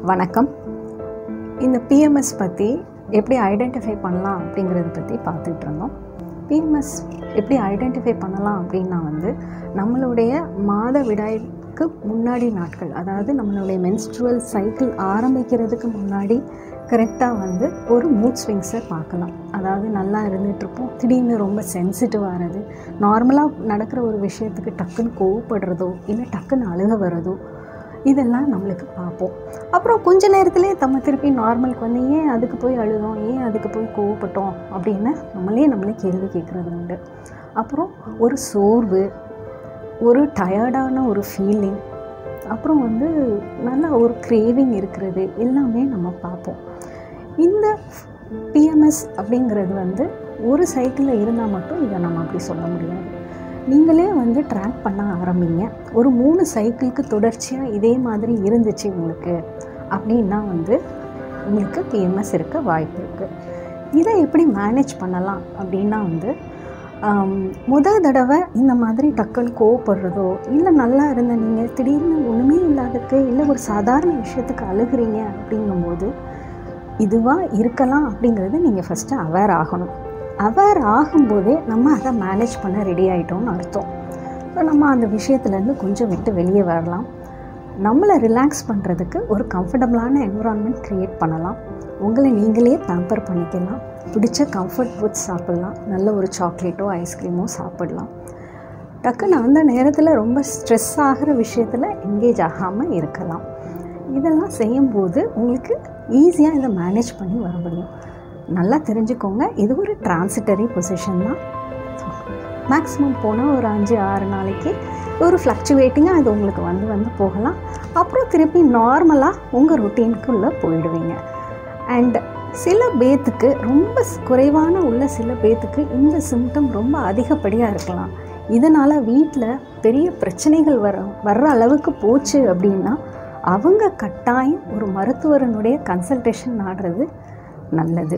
வணக்கம். இந்த பிஎம்எஸ் பற்றி எப்படி ஐடென்டிஃபை பண்ணலாம் அப்படிங்கிறத பற்றி பார்த்துட்டு இருந்தோம். பிஎம்எஸ் எப்படி ஐடென்டிஃபை பண்ணலாம் அப்படின்னா நம்மளுடைய மாதவிடாய்க்கு முன்னாடி நாட்கள், அதாவது நம்மளுடைய மென்ஸ்ட்ருவல் சைக்கிள் ஆரம்பிக்கிறதுக்கு முன்னாடி கரெக்டாக ஒரு மூட் ஸ்விங்ஸை பார்க்கலாம். அதாவது நல்லா இருந்துகிட்ருப்போம், திடீர்னு ரொம்ப சென்சிட்டிவ் ஆகிறது, நார்மலாக நடக்கிற ஒரு விஷயத்துக்கு டக்குன்னு கோவப்படுறதோ இல்லை டக்குன்னு அழுக வரதோ, இதெல்லாம் நம்மளுக்கு பார்ப்போம். அப்புறம் கொஞ்ச நேரத்துலேயே நம்ம திருப்பி நார்மலுக்கு ஏன் அதுக்கு போய் அழுதோம், ஏன் அதுக்கு போய் கோவப்பட்டோம் அப்படின்னு நம்மளே கேள்வி கேட்குறது உண்டு. அப்புறம் ஒரு சோர்வு, ஒரு டயர்டான ஒரு ஃபீலிங், அப்புறம் நல்லா ஒரு கிரேவிங் இருக்கிறது எல்லாமே நம்ம பார்ப்போம். இந்த பிஎம்எஸ் அப்படிங்கிறது ஒரு சைக்கிளில் இருந்தால் மட்டும் இதை நம்ம அப்படி சொல்ல முடியாது. நீங்களே ட்ராக் பண்ண ஆரம்பிங்க. ஒரு 3 சைக்கிளுக்கு தொடர்ச்சியாக இதே மாதிரி இருந்துச்சு உங்களுக்கு அப்படின்னா உங்களுக்கு பிஎம்எஸ் இருக்க வாய்ப்பு இருக்குது. இதை எப்படி மேனேஜ் பண்ணலாம் அப்படின்னா முதல் தடவை இந்த மாதிரி டக்குன்னு கோவப்படுறதோ இல்லை நல்லா இருந்த நீங்கள் திடீர்னு ஒன்றுமே இல்லாததுக்கு இல்லை ஒரு சாதாரண விஷயத்துக்கு அழுகிறீங்க அப்படிங்கும்போது இதுவாக இருக்கலாம் அப்படிங்கிறது நீங்கள் ஃபஸ்ட்டு அவேர் ஆகணும். அவேர் ஆகும்போதே நம்ம அதை மேனேஜ் பண்ண ரெடி ஆகிட்டோம்னு அர்த்தம். ஸோ நம்ம அந்த விஷயத்துலேருந்து கொஞ்சம் விட்டு வெளியே வரலாம். நம்மளை ரிலாக்ஸ் பண்ணுறதுக்கு ஒரு கம்ஃபர்டபுளான என்விரான்மெண்ட் க்ரியேட் பண்ணலாம். உங்களை நீங்களே பேம்பர் பண்ணிக்கலாம். பிடிச்ச கம்ஃபர்ட் ஃபுட்ஸ் சாப்பிட்லாம். நல்ல ஒரு சாக்லேட்டோ ஐஸ்கிரீமோ சாப்பிடலாம். டக்குன்னு அந்த நேரத்தில் ரொம்ப ஸ்ட்ரெஸ் ஆகிற விஷயத்தில் என்கேஜ் ஆகாமல் இருக்கலாம். இதெல்லாம் செய்யும்போது உங்களுக்கு ஈஸியாக இதை மேனேஜ் பண்ணி வர முடியும். நல்லா தெரிஞ்சுக்கோங்க, இது ஒரு டிரான்சிட்டரி பொசிஷன் தான். மேக்ஸிமம் போனால் ஒரு 5-6 நாளைக்கு ஒரு ஃப்ளக்சுவேட்டிங்காக அது உங்களுக்கு வந்து போகலாம். அப்புறம் திருப்பி நார்மலாக உங்கள் ரொட்டீனுக்குள்ளே போயிடுவீங்க. அண்ட் சில பேத்துக்கு ரொம்ப குறைவான உள்ள சில பேத்துக்கு இந்த சிம்டம் ரொம்ப அதிகப்படியாக இருக்கலாம். இதனால் வீட்டில் பெரிய பிரச்சனைகள் வர்ற அளவுக்கு போச்சு அப்படின்னா அவங்க கட்டாயம் ஒரு மருத்துவரனுடைய கன்சல்டேஷன் நாடுறது நல்லது.